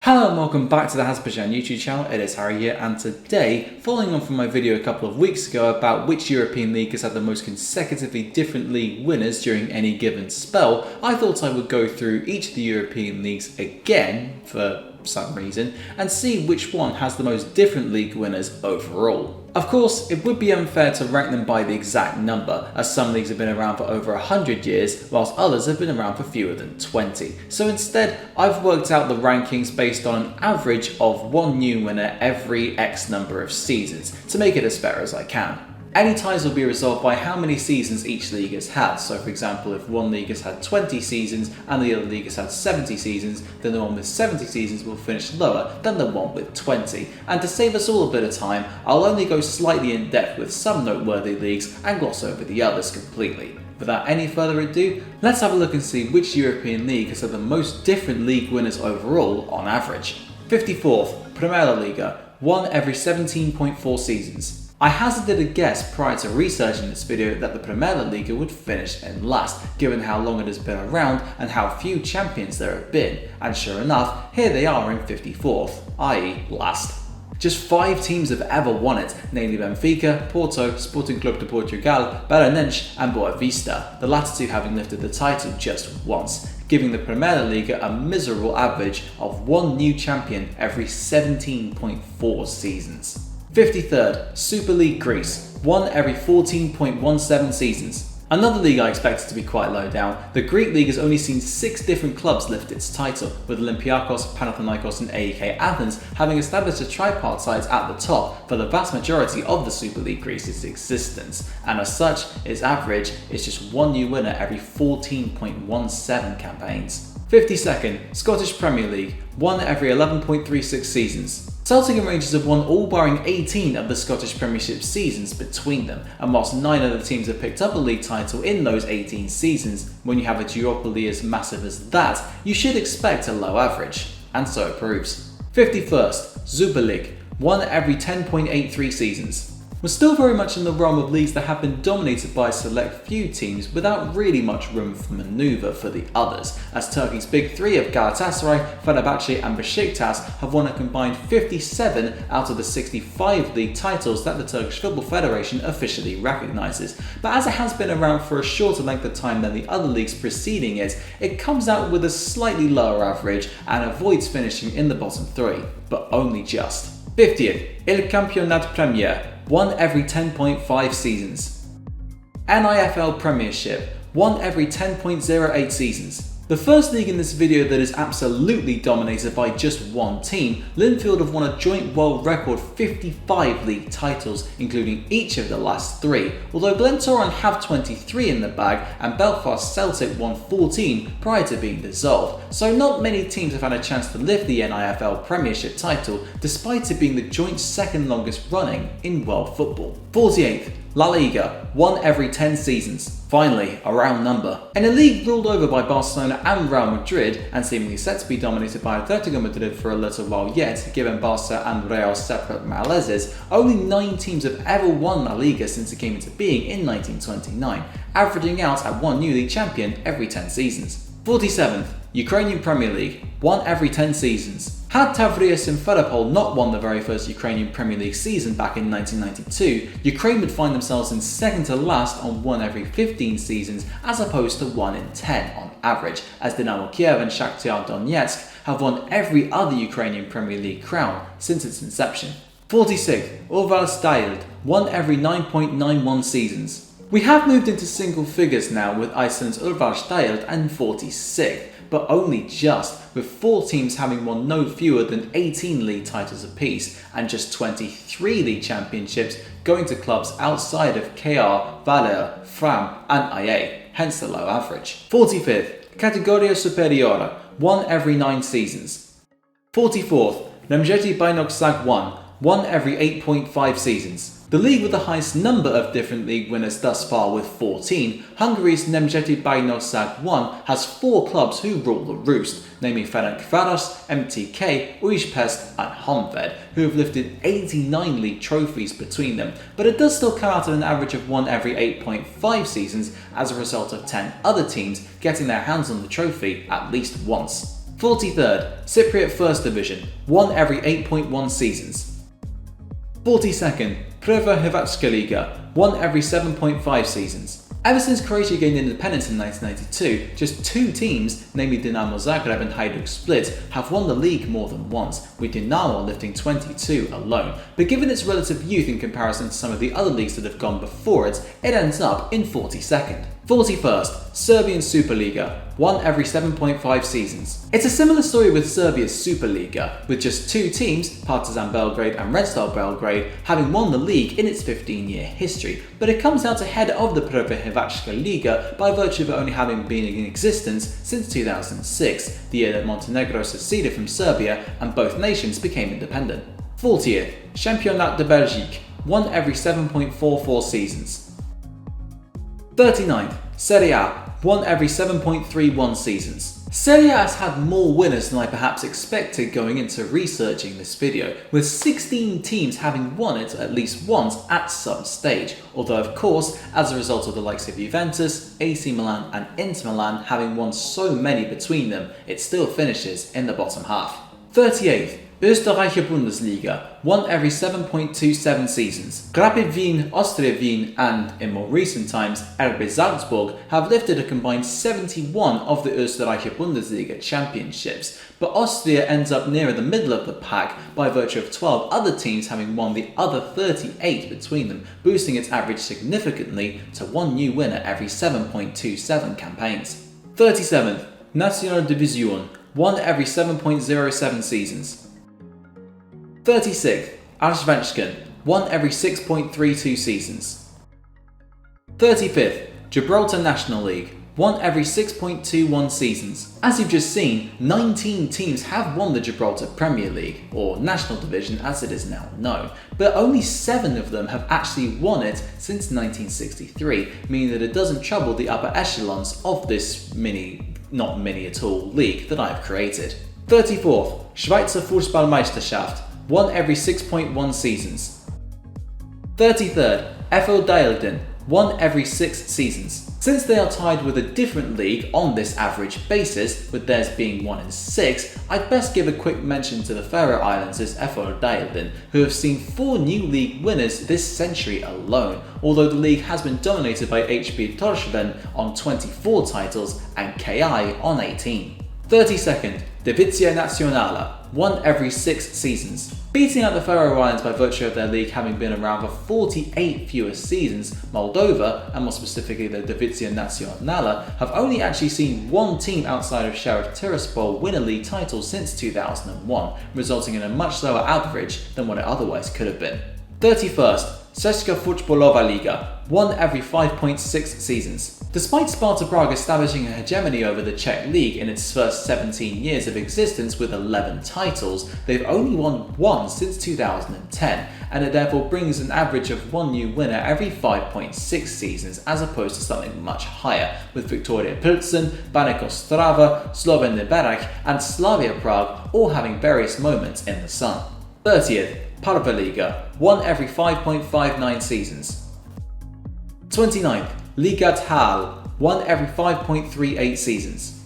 Hello and welcome back to the HERCEGOVINE YouTube channel. It is Harry here, and today, following on from my video a couple of weeks ago about which European league has had the most consecutively different league winners during any given spell, I thought I would go through each of the European leagues again for some reason and see which one has the most different league winners overall. Of course, it would be unfair to rank them by the exact number, as some leagues have been around for over 100 years, whilst others have been around for fewer than 20. So instead, I've worked out the rankings based on an average of one new winner every X number of seasons, to make it as fair as I can. Any ties will be resolved by how many seasons each league has had. So for example, if one league has had 20 seasons and the other league has had 70 seasons, then the one with 70 seasons will finish lower than the one with 20. And to save us all a bit of time, I'll only go slightly in depth with some noteworthy leagues and gloss over the others completely. Without any further ado, let's have a look and see which European league has had the most different league winners overall on average. 54th, PRIMEIRA Liga, one every 17.4 seasons. I hazarded a guess prior to researching this video that the PRIMEIRA Liga would finish in last, given how long it has been around and how few champions there have been, and sure enough, here they are in 54th, i.e. last. Just 5 teams have ever won it, namely Benfica, Porto, Sporting Clube de Portugal, Belenenses and Boa Vista, the latter two having lifted the title just once, giving the PRIMEIRA Liga a miserable average of one new champion every 17.4 seasons. 53rd, Super League Greece, one every 14.17 seasons. Another league I expected to be quite low down, the Greek league has only seen 6 different clubs lift its title, with Olympiacos, Panathinaikos and AEK Athens having established a tripartite at the top for the vast majority of the Super League Greece's existence, and as such, its average is just one new winner every 14.17 campaigns. 52nd, Scottish Premier League, one every 11.36 seasons. Celtic and Rangers have won all barring 18 of the Scottish Premiership seasons between them, and whilst 9 other teams have picked up a league title in those 18 seasons, when you have a duopoly as massive as that, you should expect a low average, and so it proves. 51st, Superleague, one every 10.83 seasons. We're still very much in the realm of leagues that have been dominated by a select few teams without really much room for manoeuvre for the others, as Turkey's big three of Galatasaray, Fenerbahce and Besiktas have won a combined 57 out of the 65 league titles that the Turkish Football Federation officially recognises. But as it has been around for a shorter length of time than the other leagues preceding it, it comes out with a slightly lower average and avoids finishing in the bottom 3, but only just. 50th, Il Campionato PREMIJER, one every 10.5 seasons. NIFL Premiership, one every 10.08 seasons. The first league in this video that is absolutely dominated by just one team, Linfield have won a joint world record 55 league titles, including each of the last 3, although Glentoran have 23 in the bag and Belfast Celtic won 14 prior to being dissolved, so not many teams have had a chance to lift the NIFL Premiership title, despite it being the joint second longest running in world football. 48th, La Liga, one every 10 seasons. Finally, a round number. In a league ruled over by Barcelona and Real Madrid, and seemingly set to be dominated by Atletico Madrid for a little while yet, given Barca and Real separate malaises, only 9 teams have ever won La Liga since it came into being in 1929, averaging out at one new league champion every 10 seasons. 47th, Ukrainian Premier League, one every 10 seasons. Had Tavrius and Ferapol not won the very first Ukrainian Premier League season back in 1992, Ukraine would find themselves in second to last on one every 15 seasons as opposed to 1 in 10 on average, as Dynamo Kiev and Shakhtar Donetsk have won every other Ukrainian Premier League crown since its inception. 46th, Urvalstyled, one every 9.91 seasons. We have moved into single figures now with Iceland's Urvalstyled and 46th, but only just, with 4 teams having won no fewer than 18 league titles apiece, and just 23 league championships going to clubs outside of KR, Valeur, Fram and IA, hence the low average. 45th, Categoria Superiore, one every 9 seasons. 44th, Nemzeti Bajnokság 1 every 8.5 seasons. The league with the highest number of different league winners thus far with 14, Hungary's Nemzeti Bajnokság 1 has 4 clubs who rule the roost, namely Ferencváros, MTK, Újpest and Honvéd, who have lifted 89 league trophies between them, but it does still come out at an average of 1 every 8.5 seasons as a result of 10 other teams getting their hands on the trophy at least once. 43rd, Cypriot First Division, won every 8.1 seasons. 42nd, PRVA Liga, won every 7.5 seasons. Ever since Croatia gained independence in 1992, just 2 teams, namely Dinamo Zagreb and Hajduk Split, have won the league more than once, with Dinamo lifting 22 alone. But given its relative youth in comparison to some of the other leagues that have gone before it, it ends up in 42nd. 41st, Serbian Superliga, won every 7.5 seasons. It's a similar story with Serbia's Superliga, with just 2 teams, Partizan Belgrade and Red Star Belgrade, having won the league in its 15-year history, but it comes out ahead of the PRVA Liga by virtue of it only having been in existence since 2006, the year that Montenegro seceded from Serbia and both nations became independent. 40th, Championnat de Belgique, won every 7.44 seasons. 39th, Serie A, won every 7.31 seasons. Serie A has had more winners than I perhaps expected going into researching this video, with 16 teams having won it at least once at some stage, although of course, as a result of the likes of Juventus, AC Milan and Inter Milan having won so many between them, it still finishes in the bottom half. 38th, Österreichische Bundesliga, won every 7.27 seasons. Rapid Wien, Austria Wien and, in more recent times, RB Salzburg have lifted a combined 71 of the Österreichische Bundesliga championships, but Austria ends up nearer the middle of the pack by virtue of 12 other teams having won the other 38 between them, boosting its average significantly to 1 new winner every 7.27 campaigns. 37th, National Division, won every 7.07 seasons. 36th, Allsvenskan, won every 6.32 seasons. 35th, Gibraltar National League, won every 6.21 seasons. As you've just seen, 19 teams have won the Gibraltar Premier League, or National Division as it is now known, but only 7 of them have actually won it since 1963, meaning that it doesn't trouble the upper echelons of this not mini at all, league that I've created. 34th, Schweizer FUSSBALL-MEISTERSCHAFT, won every 6.1 seasons. 33rd, FUSSBALL-BUNDESLIGA, won every 6 seasons. Since they are tied with a different league on this average basis, with theirs being 1 in 6, I'd best give a quick mention to the Faroe Islands' FUSSBALL-BUNDESLIGA, who have seen 4 new league winners this century alone, although the league has been dominated by HB Tórshavn on 24 titles and KI on 18. 32nd, Divisie Națională, won every 6 seasons. Beating out the Faroe Islands by virtue of their league having been around for 48 fewer seasons, Moldova, and more specifically the Divisie Națională, have only actually seen 1 team outside of Sheriff Tiraspol win a league title since 2001, resulting in a much lower average than what it otherwise could have been. 31st, Česká fotbalová liga, won every 5.6 seasons. Despite Sparta Prague establishing a hegemony over the Czech league in its first 17 years of existence with 11 titles, they've only won 1 since 2010, and it therefore brings an average of 1 new winner every 5.6 seasons as opposed to something much higher, with Victoria Pilsen, Baník Ostrava, Slovan Liberec and Slavia Prague all having various moments in the sun. 30th, PRVA Liga, won every 5.59 seasons. 29th, Liga Tal, won every 5.38 seasons.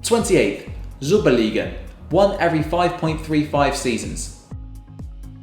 28th, Superliga, won every 5.35 seasons.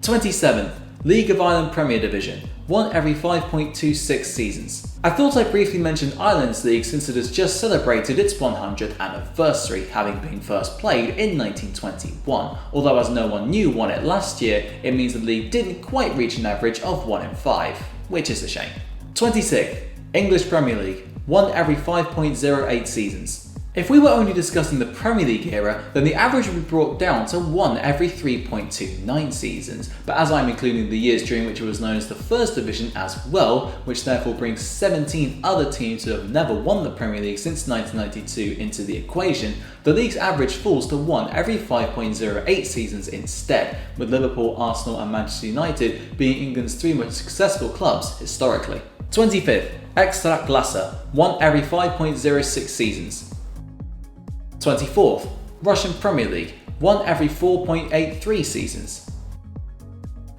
27th, League of Ireland Premier Division, won every 5.26 seasons. I thought I'd briefly mention Ireland's league since it has just celebrated its 100th anniversary, having been first played in 1921, although as no one new won it last year, it means the league didn't quite reach an average of 1 in 5, which is a shame. 26th, English Premier League, won every 5.08 seasons. If we were only discussing the Premier League era, then the average would be brought down to 1 every 3.29 seasons, but as I'm including the years during which it was known as the First Division as well, which therefore brings 17 other teams who have never won the Premier League since 1992 into the equation, the league's average falls to 1 every 5.08 seasons instead, with Liverpool, Arsenal and Manchester United being England's 3 most successful clubs historically. 25th, Ekstraklasa, 1 every 5.06 seasons. 24th, Russian Premier League, 1 every 4.83 seasons.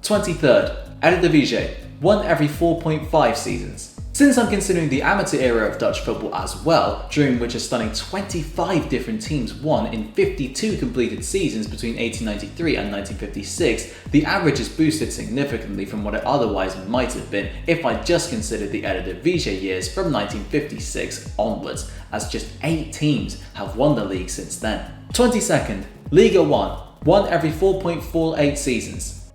23rd, Eredivisie, 1 every 4.5 seasons. Since I'm considering the amateur era of Dutch football as well, during which a stunning 25 different teams won in 52 completed seasons between 1893 and 1956, the average is boosted significantly from what it otherwise might have been if I just considered the Eredivisie years from 1956 onwards, as just 8 teams have won the league since then. 22nd, Liga 1, won every 4.48 seasons.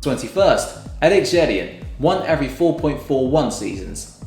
21st, EREDIVISIE, won every 4.41 seasons.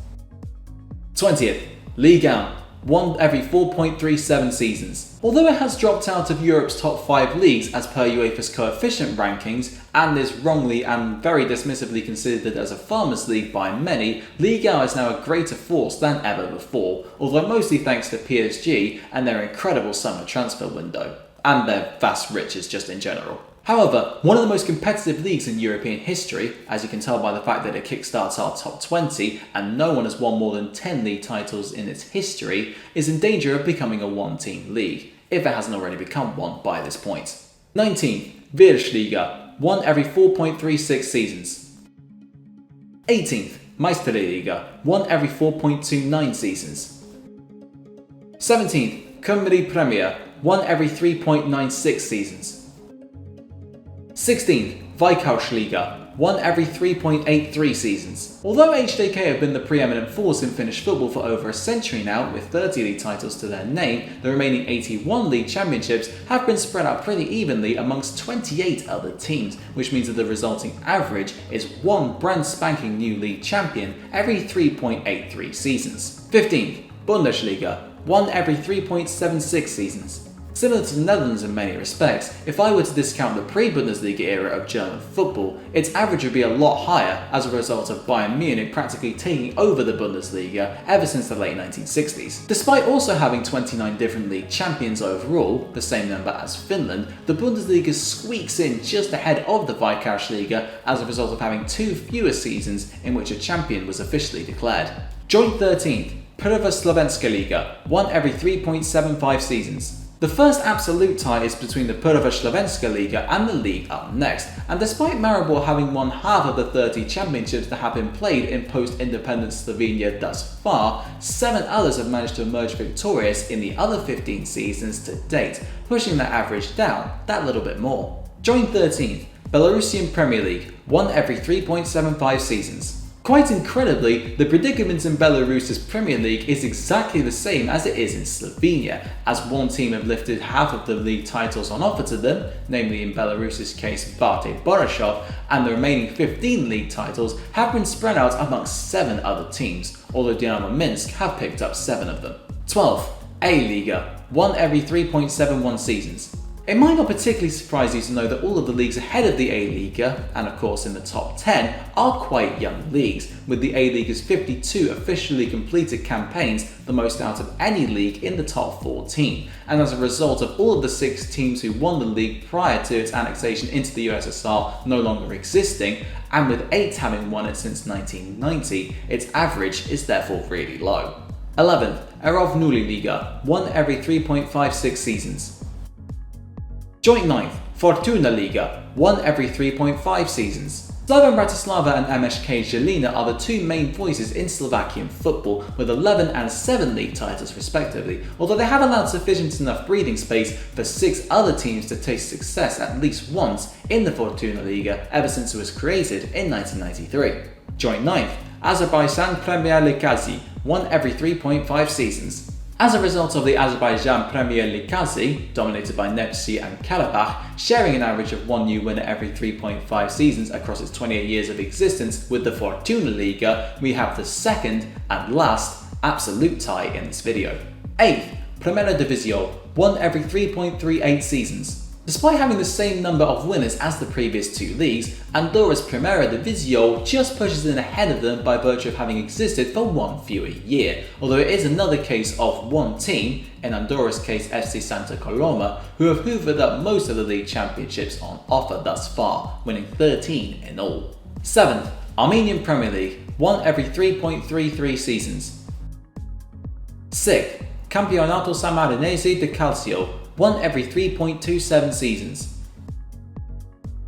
20th, Liga, won every 4.37 seasons. Although it has dropped out of Europe's top 5 leagues as per UEFA's coefficient rankings, and is wrongly and very dismissively considered as a farmers' league by many, Liga is now a greater force than ever before, although mostly thanks to PSG and their incredible summer transfer window, and their vast riches just in general. However, one of the most competitive leagues in European history, as you can tell by the fact that it kickstarts our top 20 and no one has won more than 10 league titles in its history, is in danger of becoming a one-team league, if it hasn't already become one by this point. 19th, Virslīga, won every 4.36 seasons. 18th, Meisterliga, won every 4.29 seasons. 17th, PRIMEIRA, won every 3.96 seasons. 16th, VEIKKAUSLIIGA, won every 3.83 seasons. Although HJK have been the preeminent force in Finnish football for over a century now, with 30 league titles to their name, the remaining 81 league championships have been spread out pretty evenly amongst 28 other teams, which means that the resulting average is one brand spanking new league champion every 3.83 seasons. 15th, Bundesliga, won every 3.76 seasons. Similar to the Netherlands in many respects, if I were to discount the pre-Bundesliga era of German football, its average would be a lot higher as a result of Bayern Munich practically taking over the Bundesliga ever since the late 1960s. Despite also having 29 different league champions overall, the same number as Finland, the Bundesliga squeaks in just ahead of the Veikkausliiga as a result of having 2 fewer seasons in which a champion was officially declared. Joint 13th, PRVA Slovenska Liga, won every 3.75 seasons. The first absolute tie is between the PRVA Slovenska Liga and the league up next, and despite Maribor having won half of the 30 championships that have been played in post-independent Slovenia thus far, 7 others have managed to emerge victorious in the other 15 seasons to date, pushing that average down that little bit more. Joint 13th, Belarusian Premier League, won every 3.75 seasons. Quite incredibly, the predicament in Belarus's Premier League is exactly the same as it is in Slovenia, as one team have lifted half of the league titles on offer to them, namely in Belarus's case Bate Borisov, and the remaining 15 league titles have been spread out amongst 7 other teams, although Dynamo Minsk have picked up 7 of them. 12th, A-Liga, won every 3.71 seasons. It might not particularly surprise you to know that all of the leagues ahead of the A-Liga, and of course in the top 10, are quite young leagues, with the A-Liga's 52 officially completed campaigns the most out of any league in the top 14, and as a result of all of the 6 teams who won the league prior to its annexation into the USSR no longer existing, and with 8 having won it since 1990, its average is therefore really low. 11th, EROVNULI Liga, won every 3.56 seasons. Joint 9th, Fortuna Liga, won every 3.5 seasons. Slovan Bratislava and MŠK Žilina are the 2 main voices in Slovakian football, with 11 and 7 league titles respectively, although they have allowed sufficient enough breathing space for 6 other teams to taste success at least once in the Fortuna Liga ever since it was created in 1993. Joint 9th, Azerbaijan Premier League, won every 3.5 seasons. As a result of the Azerbaijan Premier League, dominated by Nepsi and Karabakh, sharing an average of 1 new winner every 3.5 seasons across its 28 years of existence with the Fortuna Liga, we have the second and last absolute tie in this video. 8th, Eredivisie, won every 3.38 seasons. Despite having the same number of winners as the previous 2 leagues, Andorra's Eredivisie just pushes in ahead of them by virtue of having existed for 1 fewer year, although it is another case of one team, in Andorra's case FC Santa Coloma, who have hoovered up most of the league championships on offer thus far, winning 13 in all. 7th, Armenian Premier League, won every 3.33 seasons. 6th, Campionato Sammarinese de CALCIO, won every 3.27 seasons.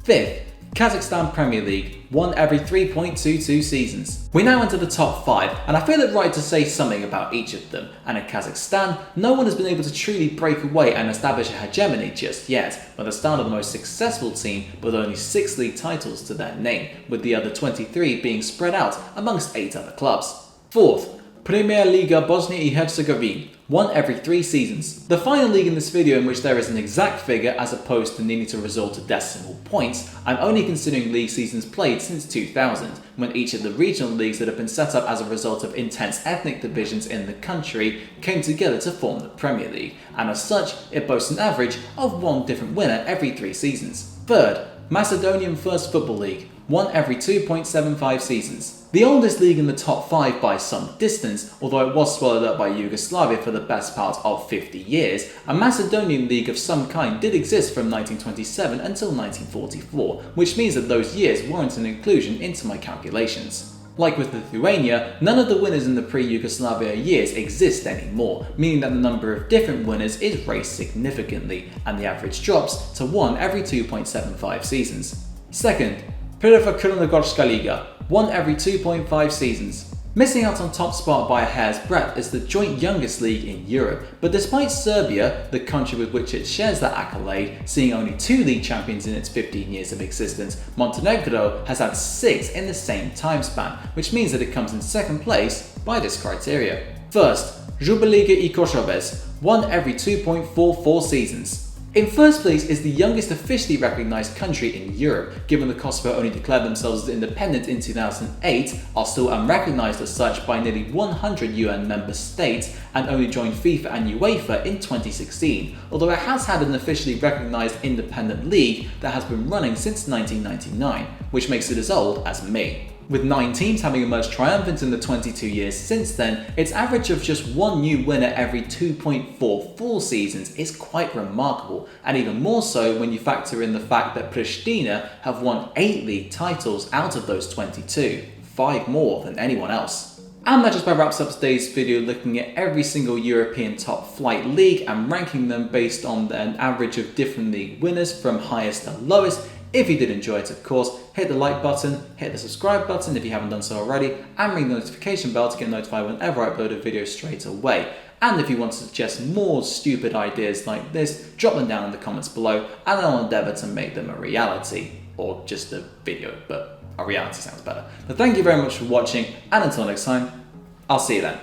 5th, Kazakhstan Premier League, won every 3.22 seasons. We now enter the top 5, and I feel it right to say something about each of them. And in Kazakhstan, no one has been able to truly break away and establish a hegemony just yet, but the start of the most successful team with only 6 league titles to their name, with the other 23 being spread out amongst 8 other clubs. 4th, PRIMEIRA Bosnia and Herzegovine, won every 3 seasons. The final league in this video in which there is an exact figure as opposed to needing to resort to decimal points. I'm only considering league seasons played since 2000, when each of the regional leagues that have been set up as a result of intense ethnic divisions in the country came together to form the Premier League, and as such, it boasts an average of 1 different winner every 3 seasons. 3rd, Macedonian First Football League, won every 2.75 seasons. The oldest league in the top 5 by some distance, although it was swallowed up by Yugoslavia for the best part of 50 years, a Macedonian league of some kind did exist from 1927 until 1944, which means that those years warrant an inclusion into my calculations. Like with Lithuania, none of the winners in the pre-Yugoslavia years exist anymore, meaning that the number of different winners is raised significantly, and the average drops to 1 every 2.75 seasons. 2nd, PRVA Liga, won every 2.5 seasons. Missing out on top spot by a hair's breadth is the joint youngest league in Europe, but despite Serbia, the country with which it shares that accolade, seeing only 2 league champions in its 15 years of existence, Montenegro has had 6 in the same time span, which means that it comes in 2nd place by this criteria. 1st, SUPERLIGA i Kosovo, won every 2.44 seasons. In 1st place is the youngest officially recognised country in Europe, given that Kosovo only declared themselves as independent in 2008, are still unrecognised as such by nearly 100 UN member states, and only joined FIFA and UEFA in 2016, although it has had an officially recognised independent league that has been running since 1999, which makes it as old as me. With 9 teams having emerged triumphant in the 22 years since then, its average of just 1 new winner every 2.44 seasons is quite remarkable, and even more so when you factor in the fact that Pristina have won 8 league titles out of those 22, 5 more than anyone else. And that just about wraps up today's video, looking at every single European top flight league and ranking them based on an average of different league winners from highest to lowest. If you did enjoy it, of course, hit the like button, hit the subscribe button if you haven't done so already, and ring the notification bell to get notified whenever I upload a video straight away. And if you want to suggest more stupid ideas like this, drop them down in the comments below, and I'll endeavour to make them a reality. Or just a video, but a reality sounds better. But thank you very much for watching, and until next time, I'll see you then.